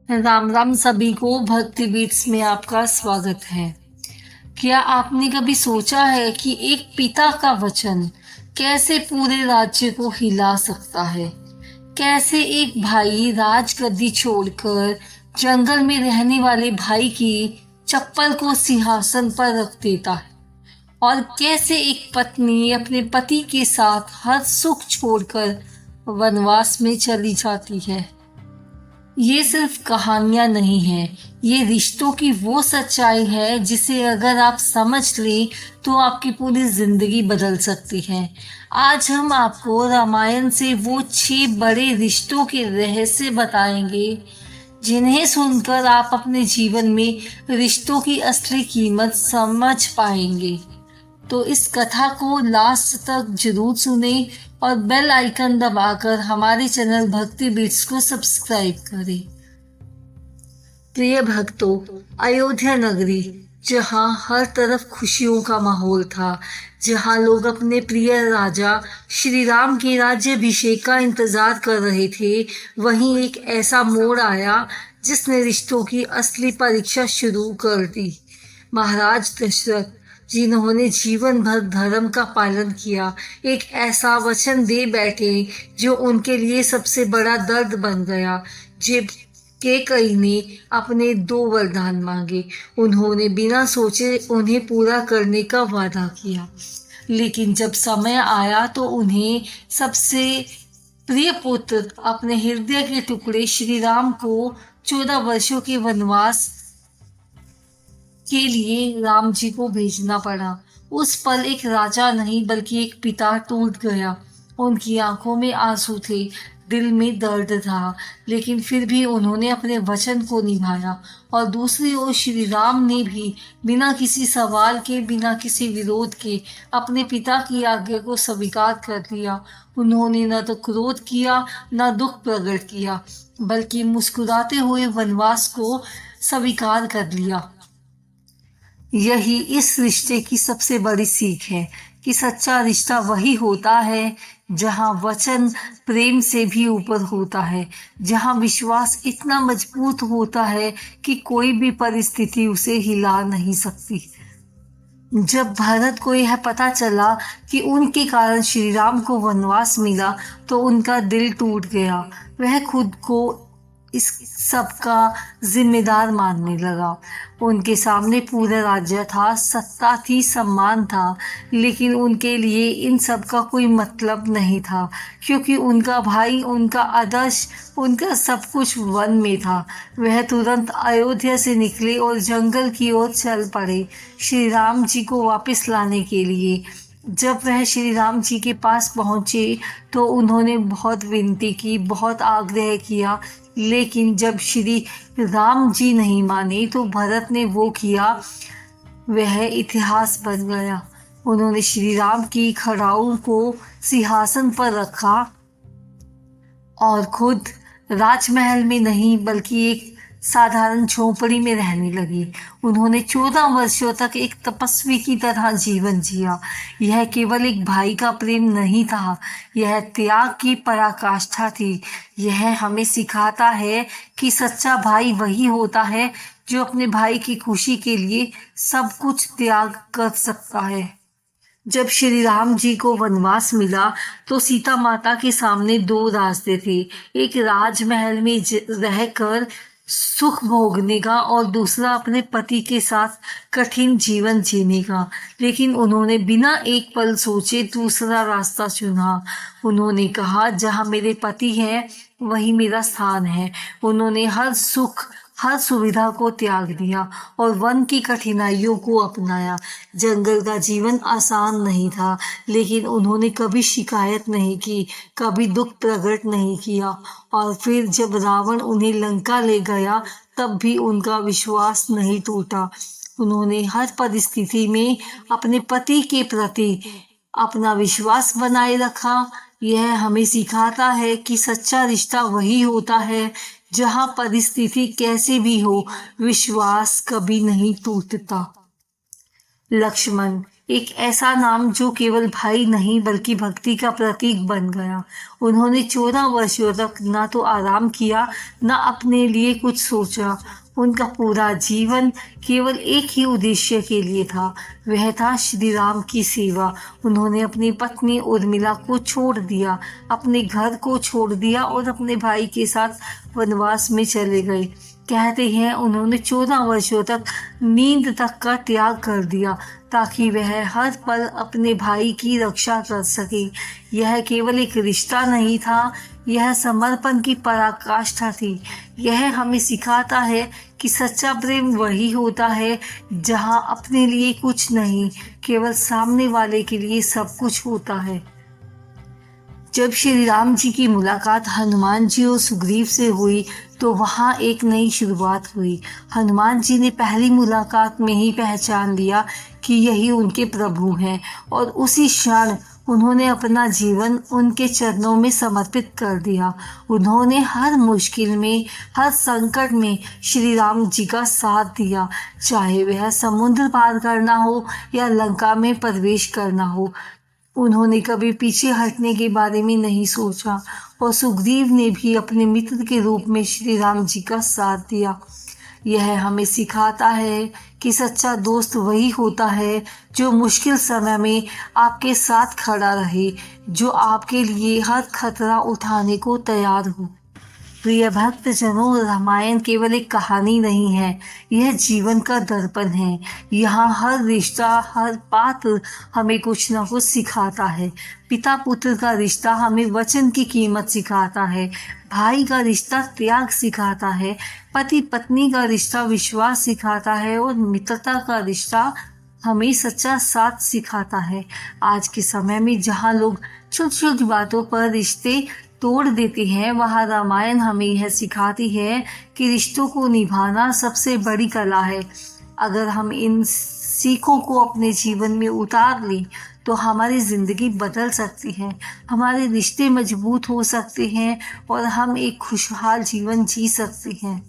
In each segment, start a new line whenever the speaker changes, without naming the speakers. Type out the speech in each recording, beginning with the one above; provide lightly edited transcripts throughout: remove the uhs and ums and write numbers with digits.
राम राम सभी को। भक्ति बीट्स में आपका स्वागत है। क्या आपने कभी सोचा है कि एक पिता का वचन कैसे पूरे राज्य को हिला सकता है? कैसे एक भाई राजगद्दी छोड़कर जंगल में रहने वाले भाई की चप्पल को सिंहासन पर रख देता है, और कैसे एक पत्नी अपने पति के साथ हर सुख छोड़कर वनवास में चली जाती है। ये सिर्फ कहानियां नहीं है, ये रिश्तों की वो सच्चाई है जिसे अगर आप समझ लें तो आपकी पूरी जिंदगी बदल सकती है। आज हम आपको रामायण से वो 6 बड़े रिश्तों के रहस्य बताएंगे जिन्हें सुनकर आप अपने जीवन में रिश्तों की असली कीमत समझ पाएंगे। तो इस कथा को लास्ट तक जरूर सुने और बेल आइकन दबाकर हमारे चैनल भक्ति बीट्स को सब्सक्राइब करें। प्रिय भक्तों, अयोध्या नगरी, जहां हर तरफ खुशियों का माहौल था, जहां लोग अपने प्रिय राजा श्री राम के राज्याभिषेक का इंतजार कर रहे थे, वहीं एक ऐसा मोड़ आया जिसने रिश्तों की असली परीक्षा शुरू कर दी। महाराज दशरथ, जिन्होंने जीवन भर धर्म का पालन किया, एक ऐसा वचन दे बैठे जो उनके लिए सबसे बड़ा दर्द बन गया। जब कैकेयी ने अपने 2 वरदान मांगे, उन्होंने बिना सोचे उन्हें पूरा करने का वादा किया, लेकिन जब समय आया तो उन्हें सबसे प्रिय पुत्र, अपने हृदय के टुकड़े श्री राम को 14 वर्षों के वनवास के लिए राम जी को भेजना पड़ा। उस पल एक राजा नहीं बल्कि एक पिता टूट गया। उनकी आंखों में आंसू थे, दिल में दर्द था, लेकिन फिर भी उन्होंने अपने वचन को निभाया। और दूसरी ओर श्री राम ने भी बिना किसी सवाल के, बिना किसी विरोध के अपने पिता की आज्ञा को स्वीकार कर लिया। उन्होंने न तो क्रोध किया, न दुख प्रकट किया, बल्कि मुस्कुराते हुए वनवास को स्वीकार कर लिया। यही इस रिश्ते की सबसे बड़ी सीख है कि सच्चा रिश्ता वही होता है जहां वचन प्रेम से भी ऊपर होता है, जहां विश्वास इतना मजबूत होता है कि कोई भी परिस्थिति उसे हिला नहीं सकती। जब भरत को यह पता चला कि उनके कारण श्री राम को वनवास मिला तो उनका दिल टूट गया। वह खुद को इस सब का जिम्मेदार मानने लगा। उनके सामने पूरा राज्य था, सत्ता थी, सम्मान था, लेकिन उनके लिए इन सब का कोई मतलब नहीं था, क्योंकि उनका भाई, उनका आदर्श, उनका सब कुछ वन में था। वह तुरंत अयोध्या से निकले और जंगल की ओर चल पड़े श्री राम जी को वापस लाने के लिए। जब वह श्री राम जी के पास पहुंचे तो उन्होंने बहुत विनती की, बहुत आग्रह किया, लेकिन जब श्री राम जी नहीं माने तो भरत ने वो किया, वह इतिहास बन गया। उन्होंने श्री राम की खड़ाऊ को सिंहासन पर रखा और खुद राजमहल में नहीं बल्कि एक साधारण झोपड़ी में रहने लगी। उन्होंने 14 वर्षों तक एक तपस्वी की तरह जीवन जिया। यह केवल एक भाई का प्रेम नहीं था, यह त्याग की पराकाष्ठा थी। यह हमें सिखाता है कि सच्चा भाई वही होता है जो अपने भाई की खुशी के लिए सब कुछ त्याग कर सकता है। जब श्री राम जी को वनवास मिला तो सीता माता के सामने 2 रास्ते थे, एक राजमहल में रहकर सुख भोगने का और दूसरा अपने पति के साथ कठिन जीवन जीने का। लेकिन उन्होंने बिना एक पल सोचे दूसरा रास्ता चुना। उन्होंने कहा, जहाँ मेरे पति हैं वही मेरा स्थान है। उन्होंने हर सुख, हर सुविधा को त्याग दिया और वन की कठिनाइयों को अपनाया। जंगल का जीवन आसान नहीं था, लेकिन उन्होंने कभी शिकायत नहीं की, कभी दुख प्रकट नहीं किया। और फिर जब रावण उन्हें लंका ले गया तब भी उनका विश्वास नहीं टूटा। उन्होंने हर परिस्थिति में अपने पति के प्रति अपना विश्वास बनाए रखा। यह हमें सिखाता है कि सच्चा रिश्ता वही होता है जहां परिस्थिति कैसी भी हो, विश्वास कभी नहीं टूटता। लक्ष्मण, एक ऐसा नाम जो केवल भाई नहीं बल्कि भक्ति का प्रतीक बन गया। उन्होंने 14 वर्षों तक ना तो आराम किया, ना अपने लिए कुछ सोचा। उनका पूरा जीवन केवल एक ही उद्देश्य के लिए था, वह था श्री राम की सेवा। उन्होंने अपनी पत्नी उर्मिला को छोड़ दिया, अपने घर को छोड़ दिया और अपने भाई के साथ वनवास में चले गए। कहते हैं उन्होंने 14 वर्षों तक नींद तक का त्याग कर दिया ताकि वह हर पल अपने भाई की रक्षा कर सके। यह केवल एक रिश्ता नहीं था, यह समर्पण की पराकाष्ठा थी। यह हमें सिखाता है कि सच्चा प्रेम वही होता है जहां अपने लिए कुछ नहीं, केवल सामने वाले के लिए सब कुछ होता है। जब श्री राम जी की मुलाकात हनुमान जी और सुग्रीव से हुई तो वहाँ एक नई शुरुआत हुई। हनुमान जी ने पहली मुलाकात में ही पहचान लिया कि यही उनके प्रभु हैं और उसी क्षण उन्होंने अपना जीवन उनके चरणों में समर्पित कर दिया। उन्होंने हर मुश्किल में, हर संकट में श्री राम जी का साथ दिया, चाहे वह समुद्र पार करना हो या लंका में प्रवेश करना हो। उन्होंने कभी पीछे हटने के बारे में नहीं सोचा और सुग्रीव ने भी अपने मित्र के रूप में श्री राम जी का साथ दिया। यह हमें सिखाता है कि सच्चा दोस्त वही होता है जो मुश्किल समय में आपके साथ खड़ा रहे, जो आपके लिए हर खतरा उठाने को तैयार हो। प्रिय भक्तजनों, रामायण केवल एक कहानी नहीं है, यह जीवन का दर्पण है। यहाँ हर रिश्ता, हर पात्र हमें कुछ न कुछ सिखाता है। पिता पुत्र का रिश्ता हमें वचन की कीमत सिखाता है, भाई का रिश्ता त्याग सिखाता है, पति पत्नी का रिश्ता विश्वास सिखाता है और मित्रता का रिश्ता हमें सच्चा साथ सिखाता है। आज के समय में जहाँ लोग छोटी छोटी बातों पर रिश्ते तोड़ देते हैं, वहाँ रामायण हमें यह सिखाती है कि रिश्तों को निभाना सबसे बड़ी कला है। अगर हम इन सीखों को अपने जीवन में उतार लें तो हमारी ज़िंदगी बदल सकती है, हमारे रिश्ते मजबूत हो सकते हैं और हम एक खुशहाल जीवन जी सकते हैं।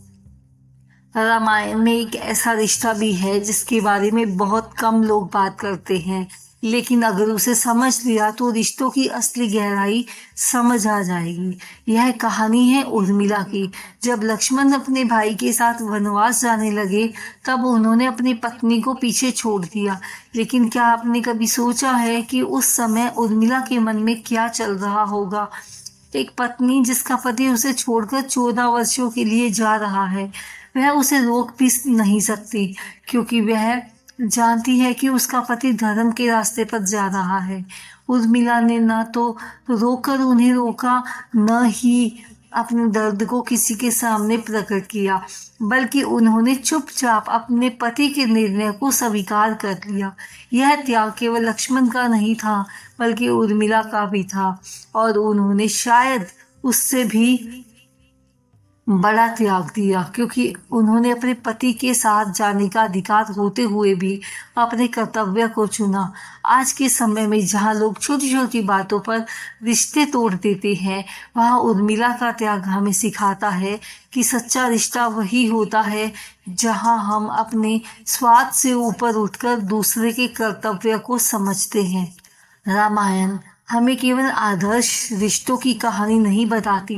रामायण में एक ऐसा रिश्ता भी है जिसके बारे में बहुत कम लोग बात करते हैं, लेकिन अगर उसे समझ लिया तो रिश्तों की असली गहराई समझ आ जाएगी। यह कहानी है उर्मिला की। जब लक्ष्मण अपने भाई के साथ वनवास जाने लगे तब उन्होंने अपनी पत्नी को पीछे छोड़ दिया। लेकिन क्या आपने कभी सोचा है कि उस समय उर्मिला के मन में क्या चल रहा होगा? एक पत्नी जिसका पति उसे छोड़कर 14 वर्षों के लिए जा रहा है, वह उसे रोक भी नहीं सकती क्योंकि वह जानती है कि उसका पति धर्म के रास्ते पर जा रहा है। उर्मिला ने न तो रोकर उन्हें रोका, न ही अपने दर्द को किसी के सामने प्रकट किया, बल्कि उन्होंने चुपचाप अपने पति के निर्णय को स्वीकार कर लिया। यह त्याग केवल लक्ष्मण का नहीं था बल्कि उर्मिला का भी था और उन्होंने शायद उससे भी बड़ा त्याग दिया क्योंकि उन्होंने अपने पति के साथ जाने का अधिकार होते हुए भी अपने कर्तव्य को चुना। आज के समय में जहाँ लोग छोटी छोटी बातों पर रिश्ते तोड़ देते हैं, वहाँ उर्मिला का त्याग हमें सिखाता है कि सच्चा रिश्ता वही होता है जहाँ हम अपने स्वार्थ से ऊपर उठकर दूसरे के कर्तव्य को समझते हैं। रामायण हमें केवल आदर्श रिश्तों की कहानी नहीं बताती,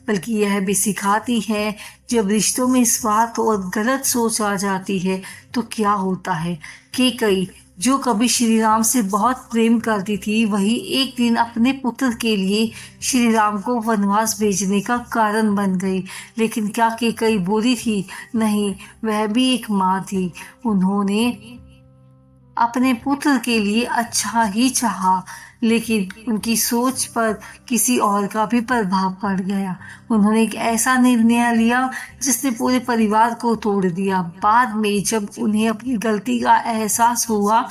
बल्कि यह भी सिखाती है जब रिश्तों में स्वार्थ और गलत सोच आ जाती है तो क्या होता है। कैकेयी जो कभी श्री राम से बहुत प्रेम करती थी, वही एक दिन अपने पुत्र के लिए श्री राम को वनवास भेजने का कारण बन गई। लेकिन क्या कैकेयी बुरी थी? नहीं, वह भी एक माँ थी। उन्होंने अपने पुत्र के लिए अच्छा ही चाहा, लेकिन उनकी सोच पर किसी और का भी प्रभाव पड़ गया। उन्होंने एक ऐसा निर्णय लिया जिसने पूरे परिवार को तोड़ दिया। बाद में जब उन्हें अपनी गलती का एहसास हुआ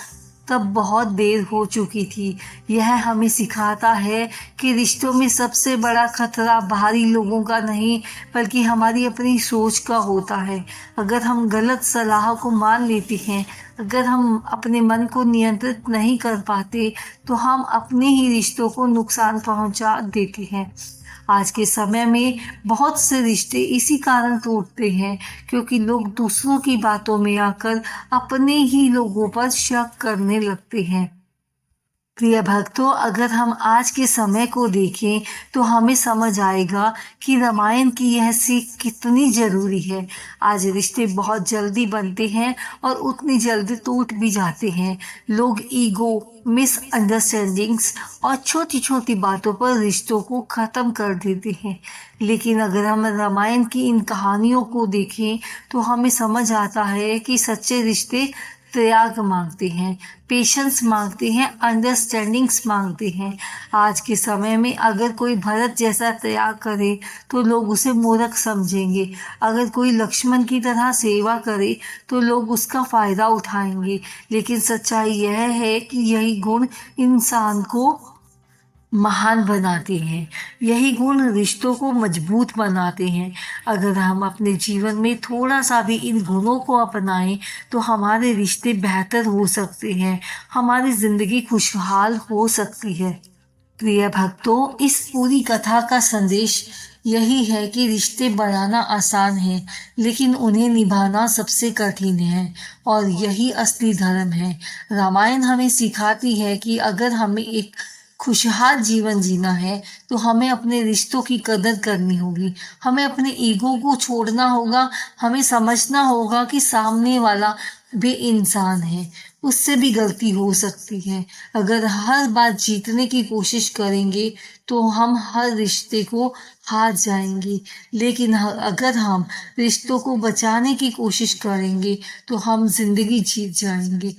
तब बहुत देर हो चुकी थी। यह हमें सिखाता है कि रिश्तों में सबसे बड़ा खतरा बाहरी लोगों का नहीं बल्कि हमारी अपनी सोच का होता है। अगर हम गलत सलाह को मान लेते हैं, अगर हम अपने मन को नियंत्रित नहीं कर पाते तो हम अपने ही रिश्तों को नुकसान पहुंचा देते हैं। आज के समय में बहुत से रिश्ते इसी कारण टूटते हैं क्योंकि लोग दूसरों की बातों में आकर अपने ही लोगों पर शक करने लगते हैं। प्रिय भक्तों, अगर हम आज के समय को देखें तो हमें समझ आएगा कि रामायण की यह सीख कितनी जरूरी है। आज रिश्ते बहुत जल्दी बनते हैं और उतनी जल्दी टूट भी जाते हैं। लोग ईगो, मिसअंडरस्टैंडिंग्स और छोटी छोटी बातों पर रिश्तों को खत्म कर देते हैं। लेकिन अगर हम रामायण की इन कहानियों को देखें तो हमें समझ आता है कि सच्चे रिश्ते त्याग मांगते हैं, पेशेंस मांगते हैं, अंडरस्टैंडिंग्स मांगते हैं। आज के समय में अगर कोई भरत जैसा त्याग करे तो लोग उसे मूर्ख समझेंगे। अगर कोई लक्ष्मण की तरह सेवा करे तो लोग उसका फायदा उठाएंगे। लेकिन सच्चाई यह है कि यही गुण इंसान को महान बनाते हैं। यही गुण रिश्तों को मजबूत बनाते हैं। अगर हम अपने जीवन में थोड़ा सा भी इन गुणों को अपनाएं तो हमारे रिश्ते बेहतर हो सकते हैं, हमारी जिंदगी खुशहाल हो सकती है। प्रिय भक्तों, इस पूरी कथा का संदेश यही है कि रिश्ते बनाना आसान है लेकिन उन्हें निभाना सबसे कठिन है और यही असली धर्म है। रामायण हमें सिखाती है कि अगर हमें एक खुशहाल जीवन जीना है तो हमें अपने रिश्तों की कदर करनी होगी, हमें अपने ईगो को छोड़ना होगा, हमें समझना होगा कि सामने वाला भी इंसान है, उससे भी गलती हो सकती है। अगर हर बार जीतने की कोशिश करेंगे तो हम हर रिश्ते को हार जाएंगे, लेकिन अगर हम रिश्तों को बचाने की कोशिश करेंगे तो हम जिंदगी जीत जाएंगे।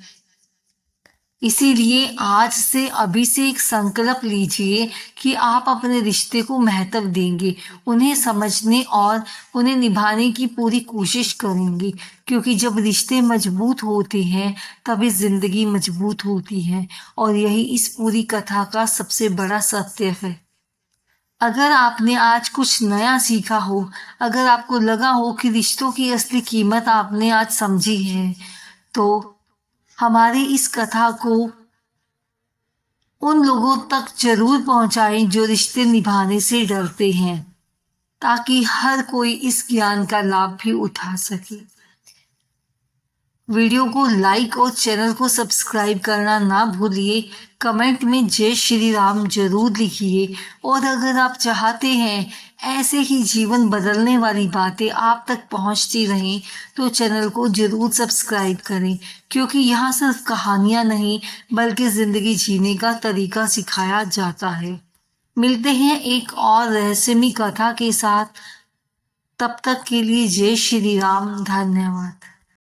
इसीलिए आज से अभी से एक संकल्प लीजिए कि आप अपने रिश्ते को महत्व देंगे, उन्हें समझने और उन्हें निभाने की पूरी कोशिश करेंगे, क्योंकि जब रिश्ते मजबूत होते हैं तभी जिंदगी मजबूत होती है और यही इस पूरी कथा का सबसे बड़ा सत्य है। अगर आपने आज कुछ नया सीखा हो, अगर आपको लगा हो कि रिश्तों की असली कीमत आपने आज समझी है, तो हमारी इस कथा को उन लोगों तक जरूर पहुंचाएं जो रिश्ते निभाने से डरते हैं, ताकि हर कोई इस ज्ञान का लाभ भी उठा सके। वीडियो को लाइक और चैनल को सब्सक्राइब करना ना भूलिए। कमेंट में जय श्री राम जरूर लिखिए और अगर आप चाहते हैं ऐसे ही जीवन बदलने वाली बातें आप तक पहुंचती रहें तो चैनल को जरूर सब्सक्राइब करें, क्योंकि यहाँ सिर्फ कहानियाँ नहीं बल्कि ज़िंदगी जीने का तरीका सिखाया जाता है। मिलते हैं एक और रहस्यमयी कथा के साथ, तब तक के लिए जय श्री राम। धन्यवाद।